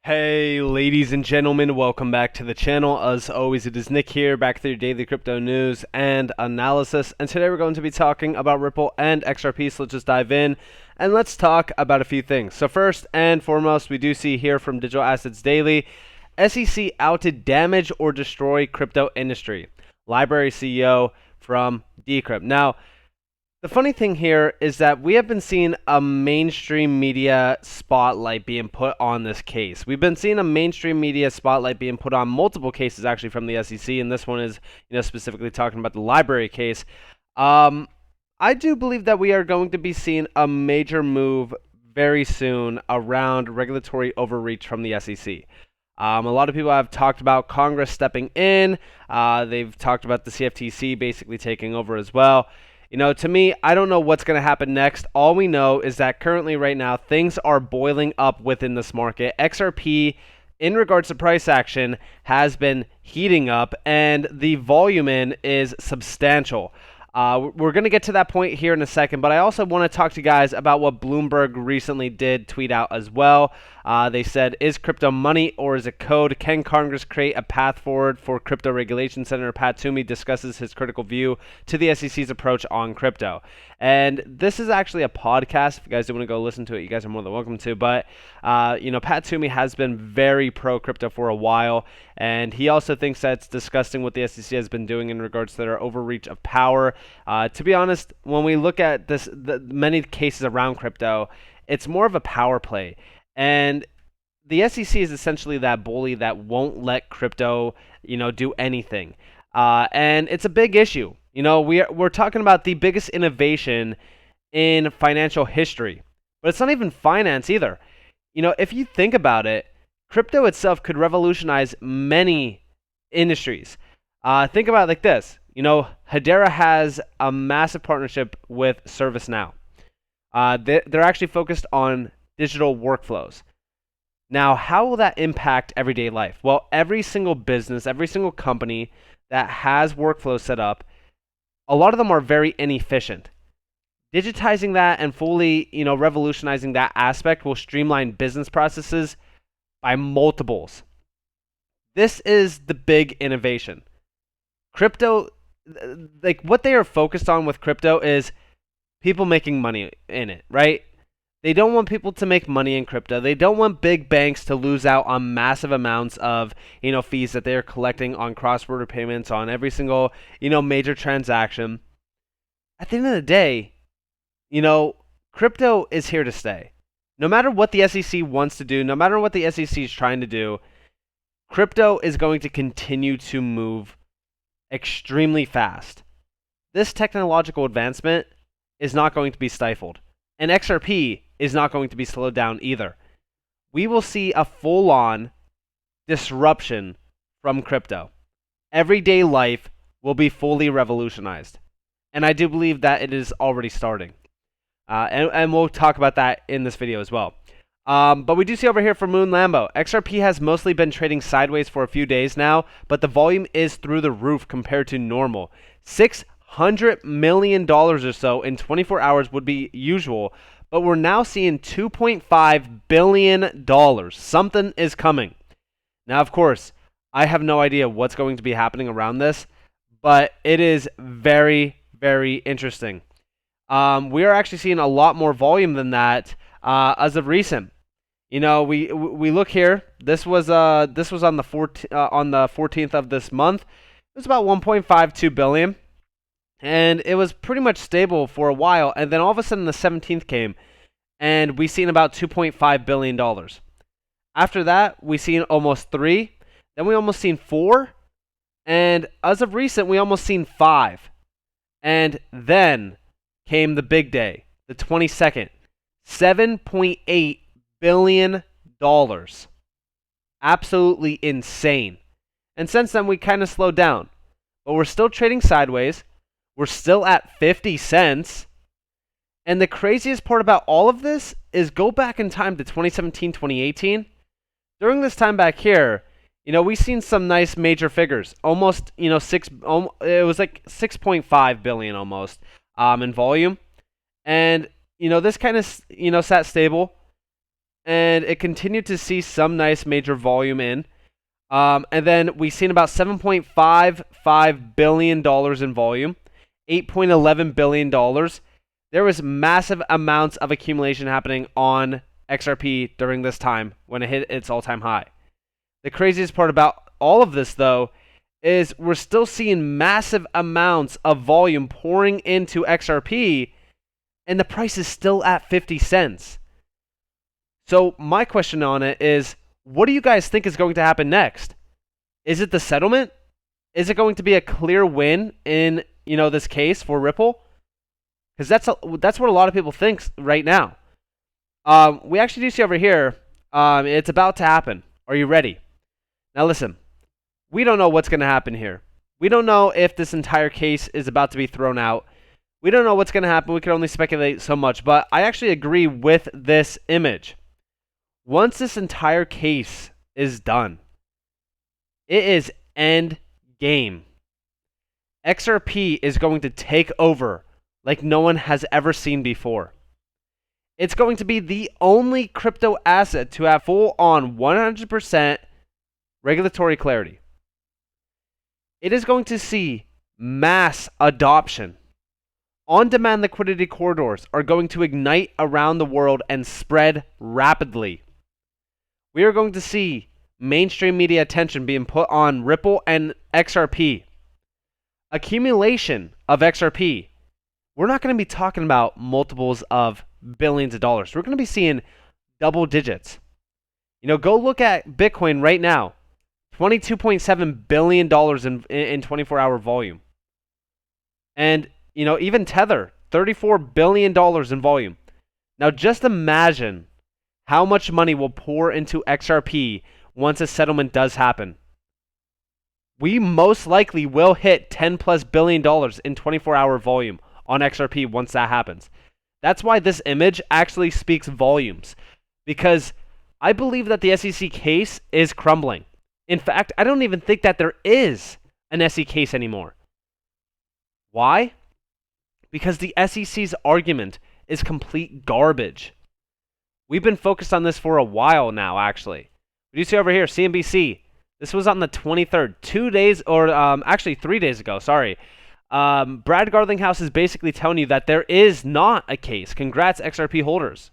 Hey ladies and gentlemen, welcome back to the channel. As always, it is Nick here, back with your daily crypto news and analysis. And today we're going to be talking about Ripple and XRP, so let's just dive in and let's talk about a few things. So first and foremost, we do see here from Digital Assets Daily, SEC out to damage or destroy crypto industry. Library CEO from Decrypt. Now, the funny thing here is that we have been seeing a mainstream media spotlight being put on this case. We've been seeing a mainstream media spotlight being put on multiple cases actually from the SEC, and this one is, specifically talking about the library case. I do believe that we are going to be seeing a major move very soon around regulatory overreach from the SEC. A lot of people have talked about Congress stepping in. They've talked about the CFTC basically taking over as well. To me, I don't know what's going to happen next. All we know is that currently right now, things are boiling up within this market. XRP, in regards to price action, has been heating up, and the volume in is substantial. We're going to get to that point here in a second, but I also want to talk to you guys about what Bloomberg recently did tweet out as well. They said, is crypto money or is it code? Can Congress create a path forward for crypto regulation? Senator Pat Toomey discusses his critical view to the SEC's approach on crypto. And this is actually a podcast. If you guys do want to go listen to it, you guys are more than welcome to. But, Pat Toomey has been very pro-crypto for a while, and he also thinks that it's disgusting what the SEC has been doing in regards to their overreach of power. To be honest, when we look at the many cases around crypto, it's more of a power play. And the SEC is essentially that bully that won't let crypto, do anything. And it's a big issue. We're talking about the biggest innovation in financial history. But it's not even finance either. If you think about it, crypto itself could revolutionize many industries. Think about it like this. Hedera has a massive partnership with ServiceNow. They're actually focused on digital workflows. Now, how will that impact everyday life? Well, every single business, every single company that has workflows set up, a lot of them are very inefficient. Digitizing that and fully, revolutionizing that aspect will streamline business processes by multiples. This is the big innovation. Crypto, like what they are focused on with crypto is people making money in it, right? They don't want people to make money in crypto. They don't want big banks to lose out on massive amounts of, fees that they are collecting on cross-border payments on every single, major transaction. At the end of the day, crypto is here to stay. No matter what the SEC wants to do, no matter what the SEC is trying to do, crypto is going to continue to move extremely fast. This technological advancement is not going to be stifled. And XRP is not going to be slowed down either. We will see a full-on disruption from crypto. Everyday life will be fully revolutionized. And I do believe that it is already starting. And we'll talk about that in this video as well. But we do see over here for Moon Lambo, XRP has mostly been trading sideways for a few days now, but the volume is through the roof compared to normal. $600 million or so in 24 hours would be usual, but we're now seeing $2.5 billion. Something is coming. Now, of course, I have no idea what's going to be happening around this, but it is very, very interesting. We are actually seeing a lot more volume than that as of recent. We look here. This was on the 14th of this month. It was about 1.52 billion. And it was pretty much stable for a while, and then all of a sudden the 17th came, and we seen about $2.5 billion. After that, we seen almost 3, then we almost seen 4, and as of recent, we almost seen 5. And then came the big day, the 22nd, $7.8 billion. Absolutely insane. And since then, we kind of slowed down, but we're still trading sideways. We're still at 50 cents. And the craziest part about all of this is go back in time to 2017, 2018. During this time back here, we've seen some nice major figures. Almost, it was like 6.5 billion almost in volume. And, this kind of, sat stable. and it continued to see some nice major volume in. And then we've seen about $7.55 billion in volume, $8.11 billion. There was massive amounts of accumulation happening on XRP during this time when it hit its all-time high. The craziest part about all of this, though, is we're still seeing massive amounts of volume pouring into XRP, and the price is still at 50 cents. So my question on it is, what do you guys think is going to happen next? Is it the settlement? Is it going to be a clear win in, this case for Ripple? Because that's what a lot of people think right now. We actually do see over here, it's about to happen. Are you ready? Now listen, we don't know what's going to happen here. We don't know if this entire case is about to be thrown out. We don't know what's going to happen. We can only speculate so much. But I actually agree with this image. Once this entire case is done, it is end game. XRP is going to take over like no one has ever seen before. It's going to be the only crypto asset to have full-on 100% regulatory clarity. It is going to see mass adoption. On-demand liquidity corridors are going to ignite around the world and spread rapidly. We are going to see mainstream media attention being put on Ripple and XRP. Accumulation of XRP. We're not going to be talking about multiples of billions of dollars. We're going to be seeing double digits. Go look at Bitcoin right now. $22.7 billion in 24-hour volume. And, even Tether, $34 billion in volume. Now, just imagine how much money will pour into XRP once a settlement does happen. We most likely will hit $10 plus billion in 24-hour volume on XRP once that happens. That's why this image actually speaks volumes, because I believe that the SEC case is crumbling. In fact, I don't even think that there is an SEC case anymore. Why? Because the SEC's argument is complete garbage. We've been focused on this for a while now, actually. You see over here, CNBC. This was on the 23rd, 2 days, or actually 3 days ago, sorry. Brad Garlinghouse is basically telling you that there is not a case. Congrats, XRP holders.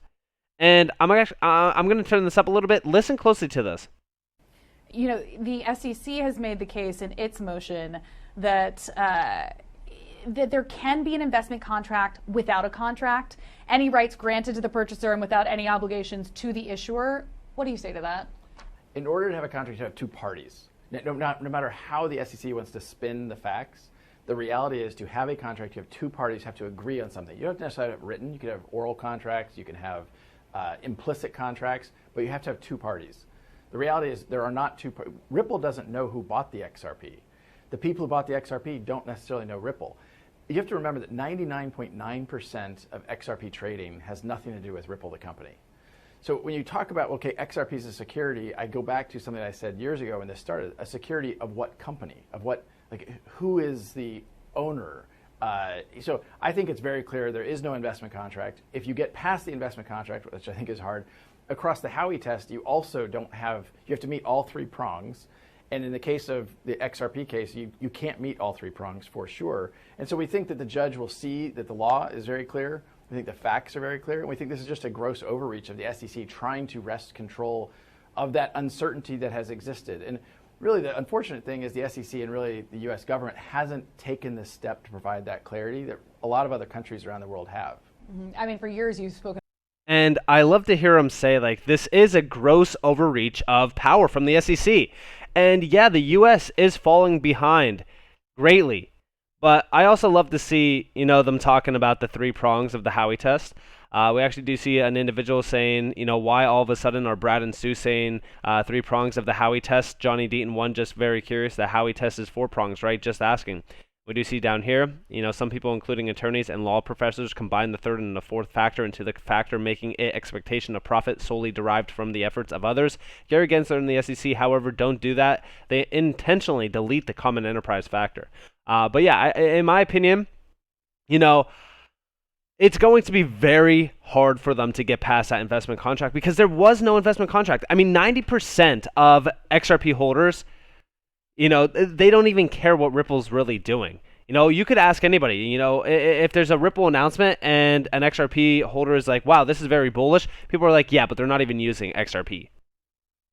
And I'm going to turn this up a little bit. Listen closely to this. The SEC has made the case in its motion that that there can be an investment contract without a contract, any rights granted to the purchaser and without any obligations to the issuer. What do you say to that? In order to have a contract, you have two parties. No matter how the SEC wants to spin the facts, the reality is to have a contract, you have two parties have to agree on something. You don't necessarily have it written. You can have oral contracts. You can have implicit contracts, but you have to have two parties. The reality is there are not two parties. Ripple doesn't know who bought the XRP. The people who bought the XRP don't necessarily know Ripple. You have to remember that 99.9% of XRP trading has nothing to do with Ripple, the company. So when you talk about, okay, XRP is a security, I go back to something I said years ago when this started. A security of what company? Of what, who is the owner? So I think it's very clear there is no investment contract. If you get past the investment contract, which I think is hard, across the Howey test, you also don't have, you have to meet all three prongs. And in the case of the XRP case, you can't meet all three prongs for sure. And so we think that the judge will see that the law is very clear. We think the facts are very clear. And we think this is just a gross overreach of the SEC trying to wrest control of that uncertainty that has existed. And really the unfortunate thing is the SEC and really the US government hasn't taken this step to provide that clarity that a lot of other countries around the world have. Mm-hmm. I mean, for years you've spoken. And I love to hear him say, this is a gross overreach of power from the SEC. And yeah, the U.S. is falling behind greatly. But I also love to see, them talking about the three prongs of the Howey test. We actually do see an individual saying, why all of a sudden are Brad and Sue saying three prongs of the Howey test? Johnny Deaton, one, just very curious. The Howey test is four prongs, right? Just asking. We do see down here, some people, including attorneys and law professors, combine the third and the fourth factor into the factor making it expectation of profit solely derived from the efforts of others. Gary Gensler and the SEC, however, don't do that. They intentionally delete the common enterprise factor. But yeah, in my opinion, it's going to be very hard for them to get past that investment contract because there was no investment contract. I mean, 90% of XRP holders, they don't even care what Ripple's really doing. You could ask anybody, if there's a Ripple announcement and an XRP holder is like, wow, this is very bullish, people are like, yeah, but they're not even using XRP.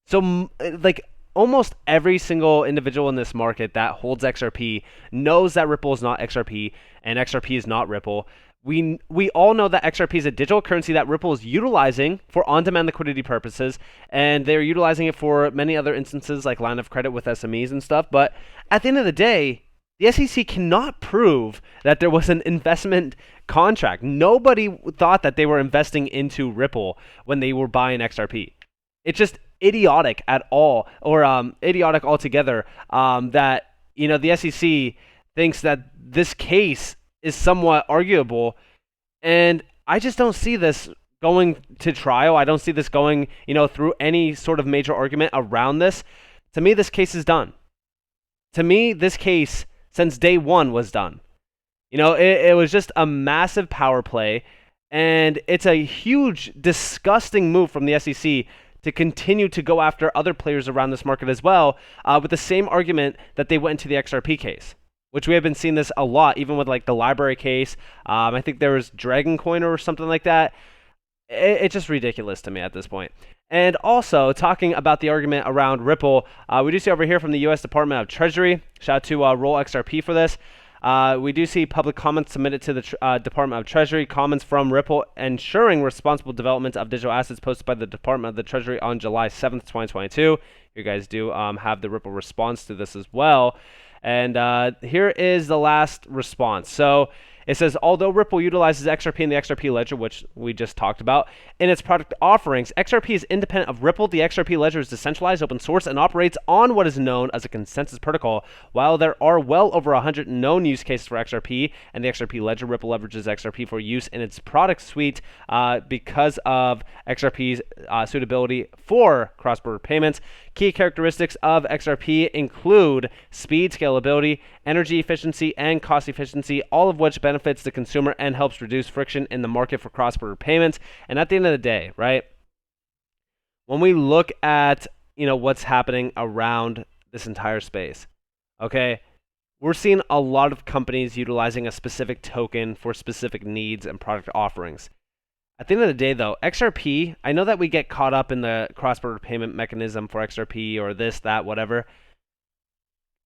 So, like, almost every single individual in this market that holds XRP knows that Ripple is not XRP and XRP is not Ripple. We all know that XRP is a digital currency that Ripple is utilizing for on-demand liquidity purposes, and they're utilizing it for many other instances like line of credit with SMEs and stuff. But at the end of the day, the SEC cannot prove that there was an investment contract. Nobody thought that they were investing into Ripple when they were buying XRP. It's just idiotic at all, or idiotic altogether, that the SEC thinks that this case is somewhat arguable, and I just don't see this going to trial. I don't see this going, through any sort of major argument around this. To me, this case is done. To me, this case, since day one, was done. It was just a massive power play, and it's a huge, disgusting move from the SEC to continue to go after other players around this market as well, with the same argument that they went into the XRP case, which we have been seeing this a lot, even with like the library case. I think there was Dragon Coin or something like that. It's just ridiculous to me at this point. And also, talking about the argument around Ripple, we do see over here from the U.S. Department of Treasury, shout out to Roll XRP for this. We do see public comments submitted to the Department of Treasury, comments from Ripple ensuring responsible development of digital assets posted by the Department of the Treasury on July 7th, 2022. You guys do have the Ripple response to this as well. And here is the last response. So it says, although Ripple utilizes XRP in the XRP ledger, which we just talked about, in its product offerings, XRP is independent of Ripple. The XRP ledger is decentralized, open source, and operates on what is known as a consensus protocol. While there are well over 100 known use cases for XRP and the XRP ledger, Ripple leverages XRP for use in its product suite because of XRP's suitability for cross-border payments. Key characteristics of XRP include speed, scalability, energy efficiency, and cost efficiency, all of which benefits the consumer and helps reduce friction in the market for cross-border payments. And at the end of the day, right, when we look at, what's happening around this entire space, okay, we're seeing a lot of companies utilizing a specific token for specific needs and product offerings. At the end of the day, though, XRP, I know that we get caught up in the cross-border payment mechanism for XRP or this, that, whatever.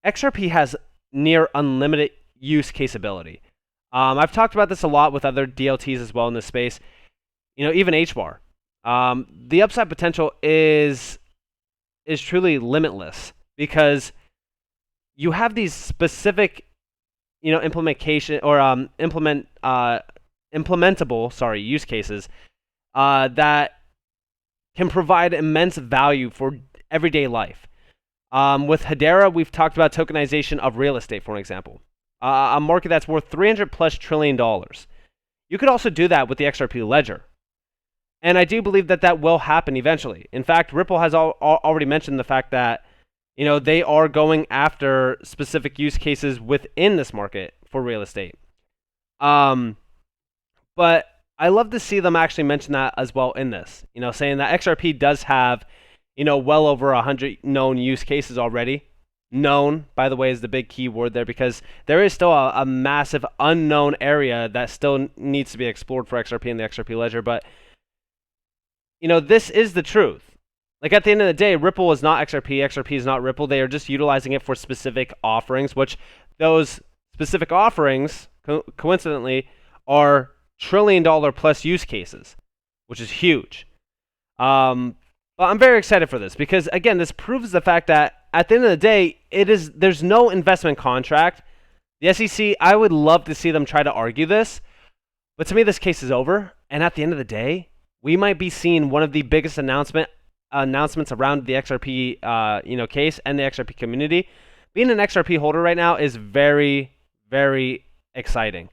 XRP has near unlimited use caseability. I've talked about this a lot with other DLTs as well in this space. Even HBAR. The upside potential is truly limitless because you have these specific, implementation or implementable, use cases that can provide immense value for everyday life. With Hedera, we've talked about tokenization of real estate, for example, a market that's worth $300+ trillion. You could also do that with the XRP ledger. And I do believe that that will happen eventually. In fact, Ripple has already mentioned the fact that, they are going after specific use cases within this market for real estate. But I love to see them actually mention that as well in this, saying that XRP does have, well over 100 known use cases already. Known, by the way, is the big key word there because there is still a massive unknown area that still needs to be explored for XRP and the XRP ledger. But, this is the truth. Like, at the end of the day, Ripple is not XRP, XRP is not Ripple. They are just utilizing it for specific offerings, which those specific offerings, coincidentally, are trillion-dollar-plus use cases, which is huge. But I'm very excited for this because, again, this proves the fact that at the end of the day, there's no investment contract. The SEC, I would love to see them try to argue this, but to me, this case is over. And at the end of the day, we might be seeing one of the biggest announcements around the XRP, case and the XRP community. Being an XRP holder right now is very, very exciting.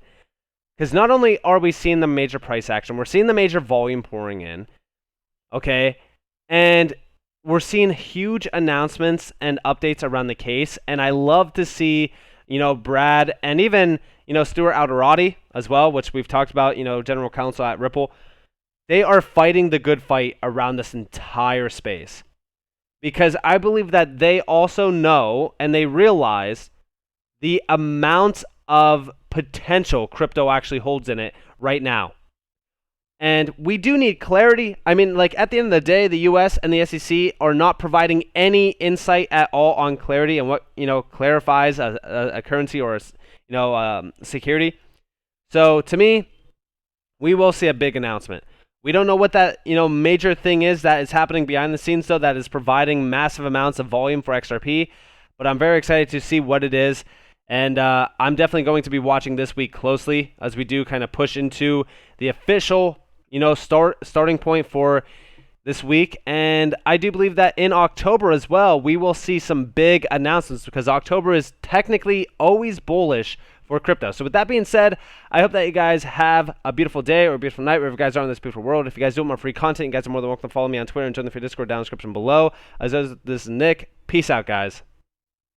Because not only are we seeing the major price action, we're seeing the major volume pouring in, okay? And we're seeing huge announcements and updates around the case. And I love to see, Brad and even, Stuart Alderati as well, which we've talked about, general counsel at Ripple. They are fighting the good fight around this entire space. Because I believe that they also know and they realize the amount of potential crypto actually holds in it right now. And we do need clarity. I mean, like at the end of the day, the US and the SEC are not providing any insight at all on clarity and what, clarifies a currency or security. So to me, we will see a big announcement. We don't know what that, major thing is that is happening behind the scenes, though, that is providing massive amounts of volume for XRP. But I'm very excited to see what it is. And I'm definitely going to be watching this week closely as we do kind of push into the official, starting point for this week. And I do believe that in October as well, we will see some big announcements because October is technically always bullish for crypto. So with that being said, I hope that you guys have a beautiful day or a beautiful night wherever you guys are in this beautiful world. If you guys do want more free content, you guys are more than welcome to follow me on Twitter and join the free Discord down in the description below. As always, this is Nick. Peace out, guys.